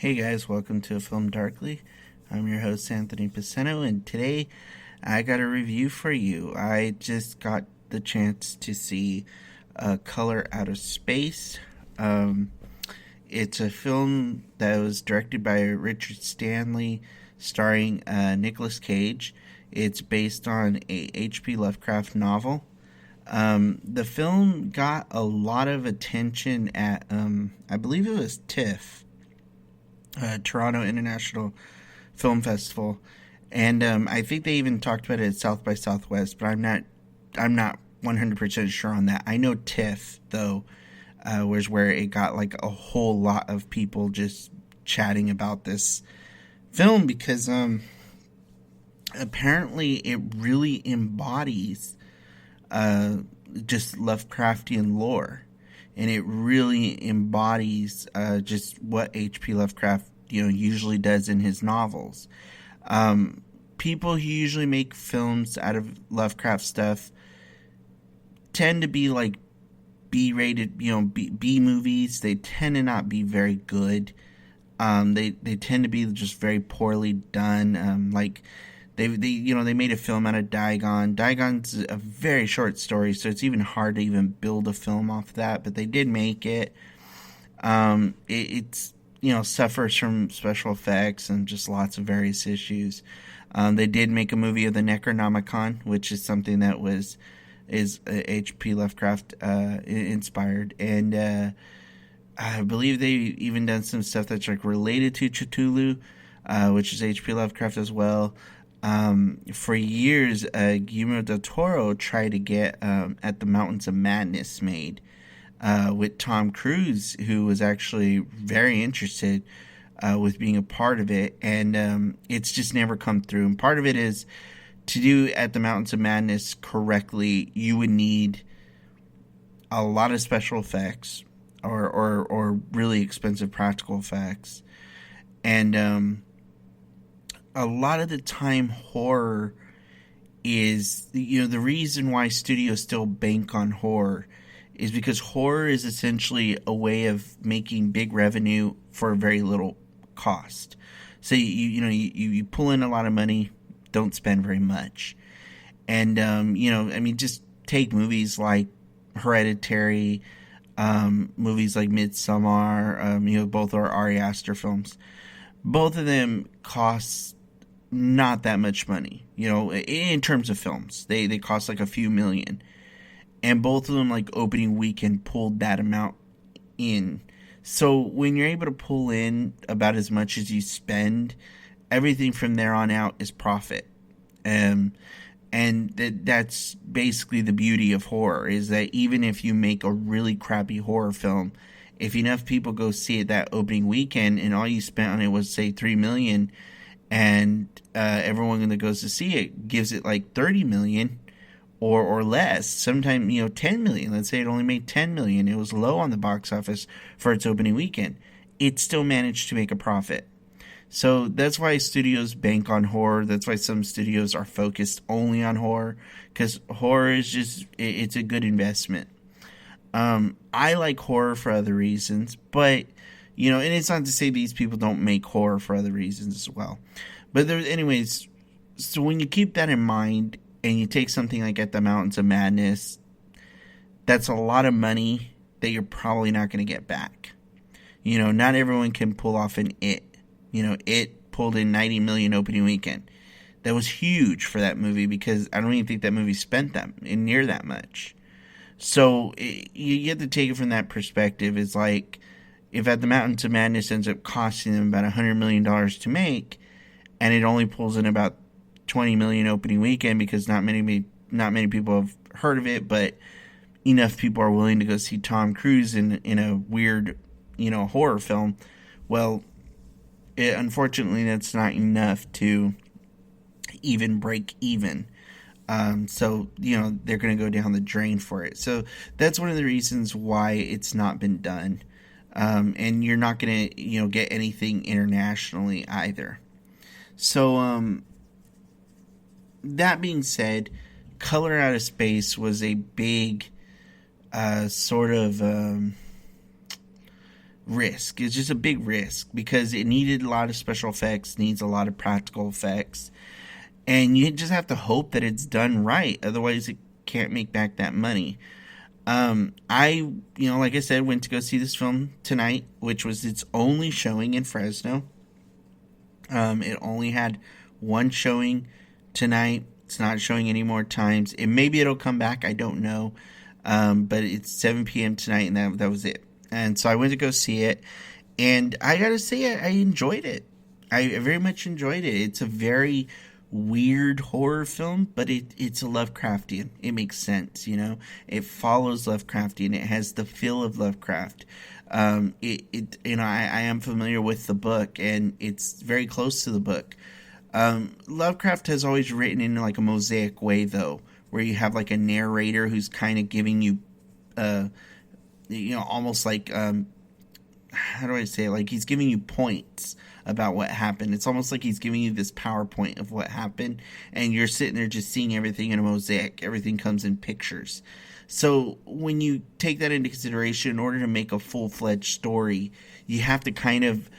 Hey guys, welcome to Film Darkly. I'm your host Anthony Paceno, and today I got a review for you. I just got the chance to see Color Out of Space. Um, it's a film that was directed by Richard Stanley, starring Nicolas Cage. It's based on a H.P. Lovecraft novel. The film got a lot of attention at, I believe it was TIFF, Toronto International Film Festival, and I think they even talked about it at South by Southwest, but I'm not 100% sure on that. I know TIFF though was where it got like a whole lot of people just chatting about this film because apparently it really embodies uh, just Lovecraftian lore, and it really embodies just what H.P. Lovecraft usually does in his novels. People who usually make films out of Lovecraft stuff tend to be like B-rated, B movies. They tend to not be very good. They tend to be just very poorly done. Like they made a film out of Dagon. Dagon's a very short story, so it's even hard to even build a film off that. But they did make it. It's suffers from special effects and just lots of various issues. They did make a movie of the Necronomicon, which is something that is H.P. Lovecraft inspired, and I believe they even done some stuff that's like related to Cthulhu, which is H.P. Lovecraft as well. For years, Guillermo del Toro tried to get At the Mountains of Madness made with Tom Cruise, who was actually very interested with being a part of it, and it's just never come through. And part of it is to do At the Mountains of Madness correctly, you would need a lot of special effects or really expensive practical effects, and a lot of the time horror is the reason why studios still bank on horror is because horror is essentially a way of making big revenue for very little cost. So you pull in a lot of money, don't spend very much, and just take movies like Hereditary, movies like Midsommar. Both are Ari Aster films. Both of them cost not that much money, in terms of films. They cost like a few million. And both of them, like, opening weekend pulled that amount in. So when you're able to pull in about as much as you spend, everything from there on out is profit. And that's basically the beauty of horror, is that even if you make a really crappy horror film, if enough people go see it that opening weekend and all you spent on it was, say, $3 million, and everyone that goes to see it gives it like $30 million or less, sometimes 10 million. Let's say it only made 10 million. It was low on the box office for its opening weekend. It still managed to make a profit. So that's why studios bank on horror. That's why some studios are focused only on horror, because horror is just, it's a good investment. I like horror for other reasons, but and it's not to say these people don't make horror for other reasons as well. But anyways, so when you keep that in mind and you take something like At the Mountains of Madness, that's a lot of money that you're probably not going to get back. Not everyone can pull off an It. It pulled in 90 million opening weekend. That was huge for that movie because I don't even think that movie spent near that much. So you have to take it from that perspective. It's like, if At the Mountains of Madness ends up costing them about $100 million to make, and it only pulls in about 20 million opening weekend because not many people have heard of it, but enough people are willing to go see Tom Cruise in a weird, horror film. Well, unfortunately, that's not enough to even break even. So they're going to go down the drain for it. So that's one of the reasons why it's not been done. And you're not going to get anything internationally either. So that being said, Color Out of Space was a big sort of risk. It's just a big risk because it needed a lot of special effects, needs a lot of practical effects, and you just have to hope that it's done right. Otherwise, it can't make back that money. Like I said, went to go see this film tonight, which was its only showing in Fresno. It only had one showing tonight. It's not showing any more times. Maybe it'll come back. I don't know. But it's 7 p.m. tonight, and that was it. And so I went to go see it, and I gotta say, I enjoyed it. I very much enjoyed it. It's a very weird horror film, but it's a Lovecraftian. It makes sense, you know. It follows Lovecraftian. It has the feel of Lovecraft. I am familiar with the book, and it's very close to the book. Lovecraft has always written in like a mosaic way, though, where you have like a narrator who's kind of giving you, almost like, how do I say it? Like he's giving you points about what happened. It's almost like he's giving you this PowerPoint of what happened, and you're sitting there just seeing everything in a mosaic. Everything comes in pictures. So when you take that into consideration, in order to make a full-fledged story, you have to kind of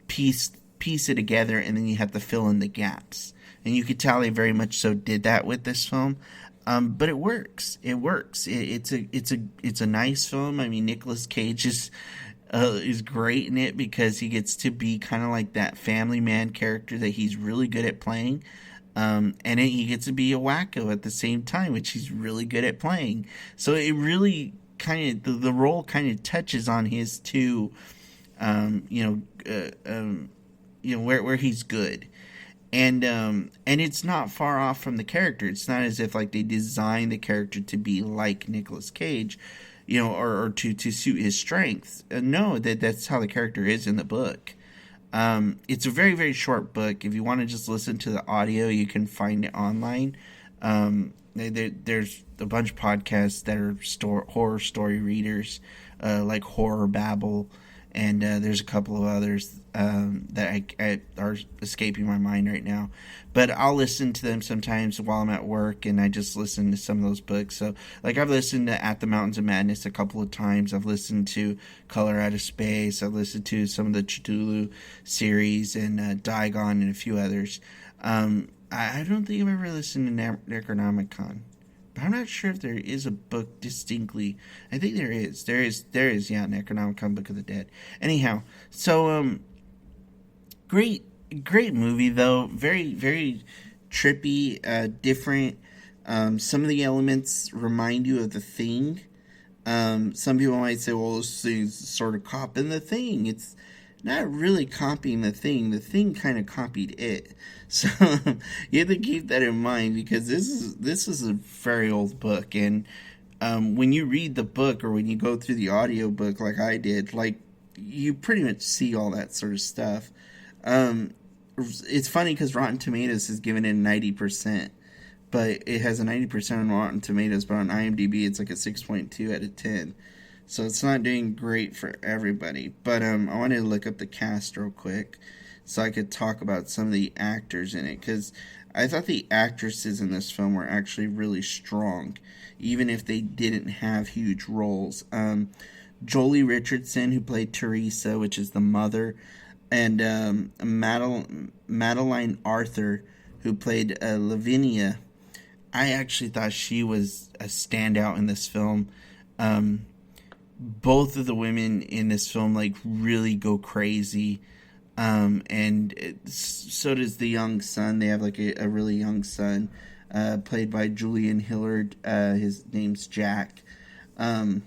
piece it together, and then you have to fill in the gaps. And you could tell they very much so did that with this film. But it works. It works. It's a nice film. I mean, Nicolas Cage is great in it because he gets to be kind of like that family man character that he's really good at playing. And he gets to be a wacko at the same time, which he's really good at playing. So it really kind of, the role kind of touches on his two, where he's good. And it's not far off from the character. It's not as if like they designed the character to be like Nicolas Cage, or to suit his strengths. No, that's how the character is in the book. It's a very, very short book. If you want to just listen to the audio, you can find it online. There's a bunch of podcasts that are horror story readers, like Horror Babble, and there's a couple of others that are escaping my mind right now. But I'll listen to them sometimes while I'm at work, and I just listen to some of those books. So, like, I've listened to At the Mountains of Madness a couple of times. I've listened to Color Out of Space. I've listened to some of the Cthulhu series and Dagon and a few others. I don't think I've ever listened to Necronomicon. But I'm not sure if there is a book distinctly. I think there is. There is, yeah, Necronomicon, Book of the Dead. Anyhow, so, great movie, though. Very, very trippy, different. Some of the elements remind you of The Thing. Some people might say, well, this thing's sort of copying The Thing. It's not really copying The Thing. The Thing kind of copied it. So you have to keep that in mind, because this is a very old book, and when you read the book or when you go through the audio book like I did, like, you pretty much see all that sort of stuff. It's funny because Rotten Tomatoes has given it 90%, but it has a 90% on Rotten Tomatoes, but on IMDb it's like a 6.2 out of 10. So it's not doing great for everybody. But I wanted to look up the cast real quick so I could talk about some of the actors in it, because I thought the actresses in this film were actually really strong, even if they didn't have huge roles. Jolie Richardson, who played Teresa, which is the mother, and Madeline Arthur, who played Lavinia. I actually thought she was a standout in this film. Both of the women in this film like really go crazy, and so does the young son. They have like a really young son, played by Julian Hillard. His name's Jack. And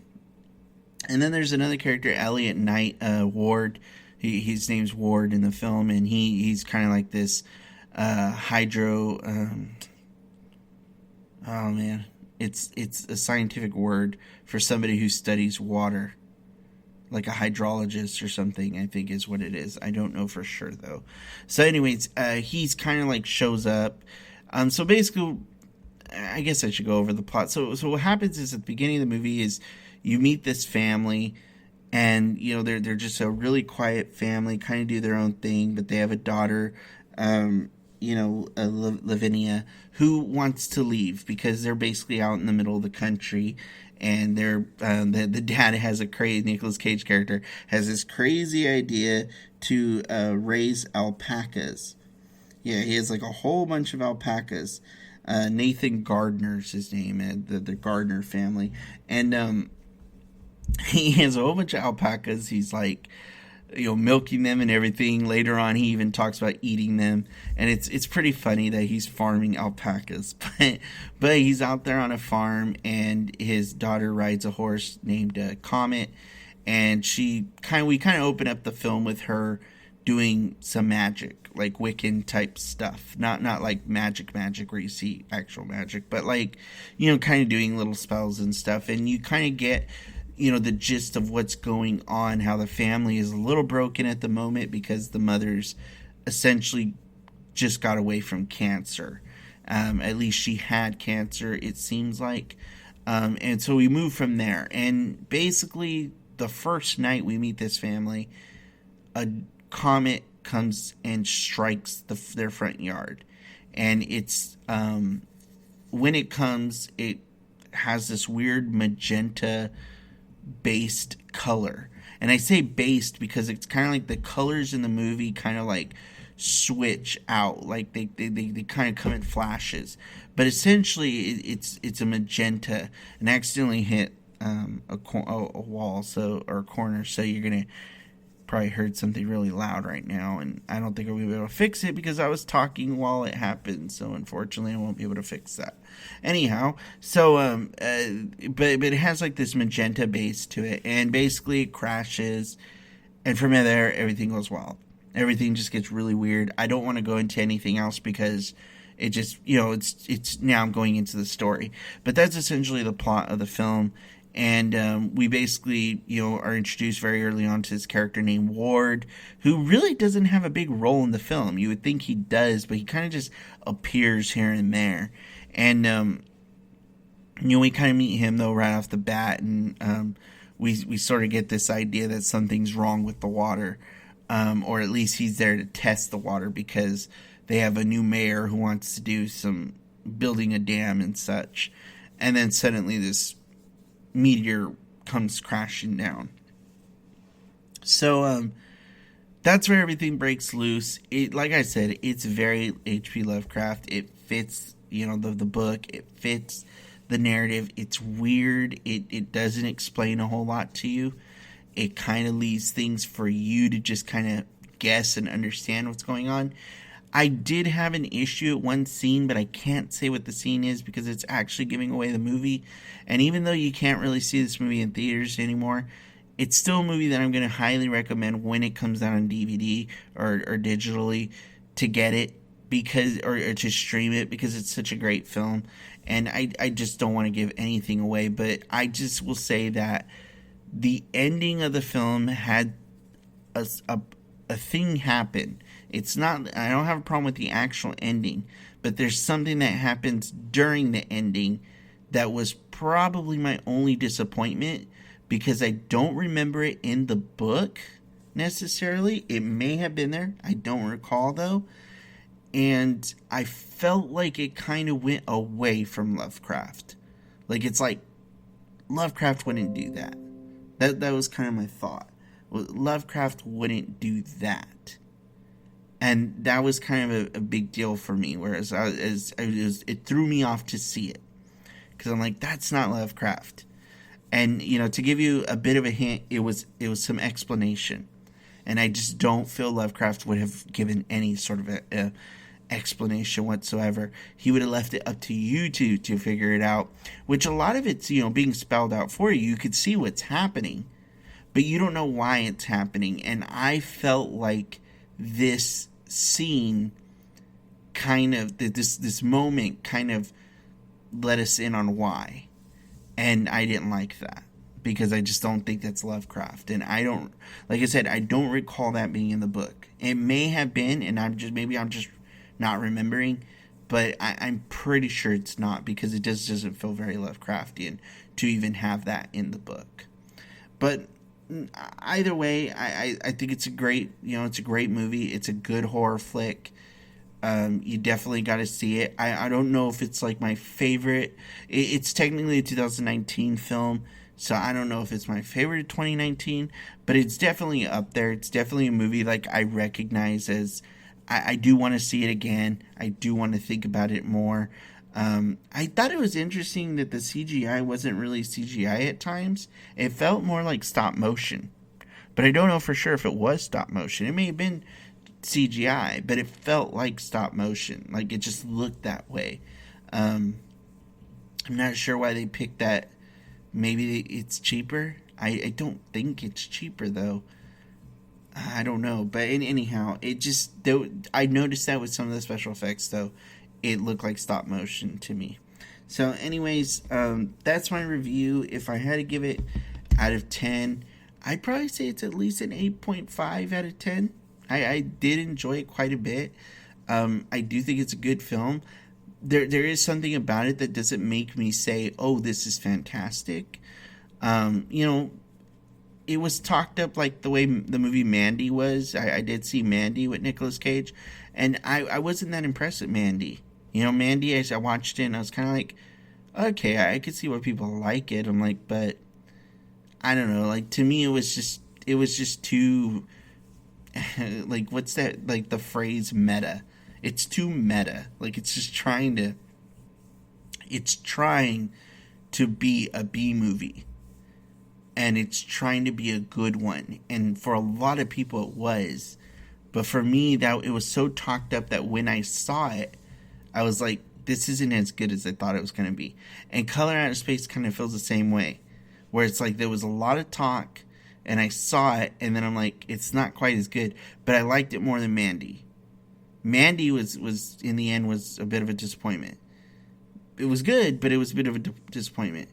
then there's another character, Elliot Knight, Ward. His name's Ward in the film, and he's kind of like this hydro. Oh man, it's a scientific word for somebody who studies water, like a hydrologist or something, I think is what it is. I don't know for sure though. So anyways, he's kind of like shows up. So basically, I guess I should go over the plot. So what happens is at the beginning of the movie is you meet this family, and they're just a really quiet family, kind of do their own thing, but they have a daughter Lavinia, who wants to leave because they're basically out in the middle of the country, and the dad has a crazy Nicolas Cage character has this crazy idea to raise alpacas. Yeah, he has like a whole bunch of alpacas. Nathan Gardner's his name, and the Gardner family, and he has a whole bunch of alpacas. He's like, milking them and everything. Later on, he even talks about eating them, and it's pretty funny that he's farming alpacas. But he's out there on a farm, and his daughter rides a horse named Comet, and we kind of open up the film with her doing some magic, like Wiccan type stuff. Not like magic where you see actual magic, but like, kind of doing little spells and stuff, and you kind of get the gist of what's going on, how the family is a little broken at the moment because the mother's essentially just got away from cancer. At least she had cancer, it seems like. And so we move from there. And basically, the first night we meet this family, a comet comes and strikes their front yard. And it's, when it comes, it has this weird magenta based color, and I say based because it's kind of like the colors in the movie kind of like switch out, like they kind of come in flashes, but essentially it's a magenta, and accidentally hit a wall, or a corner, so you're gonna probably heard something really loud right now, and I don't think I'll be able to fix it because I was talking while it happened, so unfortunately I won't be able to fix that. Anyhow, so but it has like this magenta base to it, and basically it crashes, and from there everything goes wild. Everything just gets really weird. I don't want to go into anything else because it just, it's now I'm going into the story, but that's essentially the plot of the film. And we basically, are introduced very early on to this character named Ward, who really doesn't have a big role in the film. You would think he does, but he kind of just appears here and there. And, we kind of meet him, though, right off the bat, and we sort of get this idea that something's wrong with the water, or at least he's there to test the water because they have a new mayor who wants to do some building a dam and such. And then suddenly this meteor comes crashing down. So that's where everything breaks loose. It, like I said, it's very H.P. Lovecraft. It fits, the book. It fits the narrative. It's weird. It doesn't explain a whole lot to you. It kind of leaves things for you to just kind of guess and understand what's going on. I did have an issue at one scene, but I can't say what the scene is because it's actually giving away the movie. And even though you can't really see this movie in theaters anymore, it's still a movie that I'm going to highly recommend when it comes out on DVD or digitally to get it, because or to stream it, because it's such a great film. And I just don't want to give anything away, but I just will say that the ending of the film had a thing happen. It's not, I don't have a problem with the actual ending, but there's something that happens during the ending that was probably my only disappointment, because I don't remember it in the book necessarily. It may have been there. I don't recall though. And I felt like it kind of went away from Lovecraft. Like, it's like Lovecraft wouldn't do that. That was kind of my thought. Lovecraft wouldn't do that. And that was kind of a big deal for me, whereas it threw me off to see it. Because I'm like, that's not Lovecraft. And, to give you a bit of a hint, it was some explanation. And I just don't feel Lovecraft would have given any sort of a explanation whatsoever. He would have left it up to you to figure it out, which a lot of it's, being spelled out for you. You could see what's happening, but you don't know why it's happening. And I felt like this scene kind of, this moment kind of let us in on why. And I didn't like that, because I just don't think that's Lovecraft. And I don't, like I said, I don't recall that being in the book. It may have been, and I'm just not remembering, but I'm pretty sure it's not, because it just doesn't feel very Lovecraftian to even have that in the book. But either way, I think it's a great, it's a great movie. It's a good horror flick. You definitely got to see it. I don't know if it's like my favorite. It's technically a 2019 film, so I don't know if it's my favorite of 2019, but it's definitely up there. It's definitely a movie like I recognize as. I do want to see it again. I do want to think about it more. I thought it was interesting that the CGI wasn't really CGI at times. It felt more like stop motion, but I don't know for sure if it was stop motion. It may have been CGI, but it felt like stop motion. Like it just looked that way. Um, I'm not sure why they picked that. Maybe it's cheaper. I don't think it's cheaper though. I don't know, but anyhow, it just I noticed that with some of the special effects though, it looked like stop motion to me. So, anyways, that's my review. If I had to give it out of 10, I'd probably say it's at least an 8.5 out of 10. I did enjoy it quite a bit. I do think it's a good film. There is something about it that doesn't make me say, "Oh, this is fantastic." You know, it was talked up like the way the movie Mandy was. I did see Mandy with Nicolas Cage, and I wasn't that impressed with Mandy. You know, Mandy, as I watched it, and I was kind of like, okay, I could see why people like it. I'm like, but I don't know. Like to me, it was just too like what's that? Like the phrase meta. It's too meta. Like it's trying to be a B movie, and it's trying to be a good one. And for a lot of people, it was. But for me, that it was so talked up that when I saw it, I was like, this isn't as good as I thought it was going to be. And Color Out of Space kind of feels the same way, where it's like there was a lot of talk, and I saw it, and then I'm like, it's not quite as good, but I liked it more than Mandy. Mandy was in the end was a bit of a disappointment. It was good, but it was a bit of a disappointment.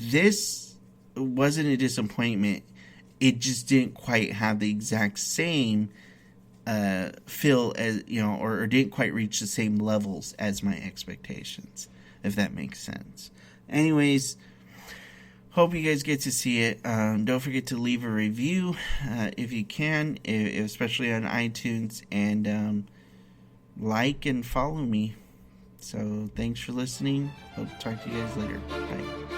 This wasn't a disappointment. It just didn't quite have the exact same feel as, you know, or didn't quite reach the same levels as my expectations, if that makes sense. Anyways, hope you guys get to see it. Don't forget to leave a review if you can, especially on iTunes, and like and follow me. So thanks for listening. Hope to talk to you guys later. Bye.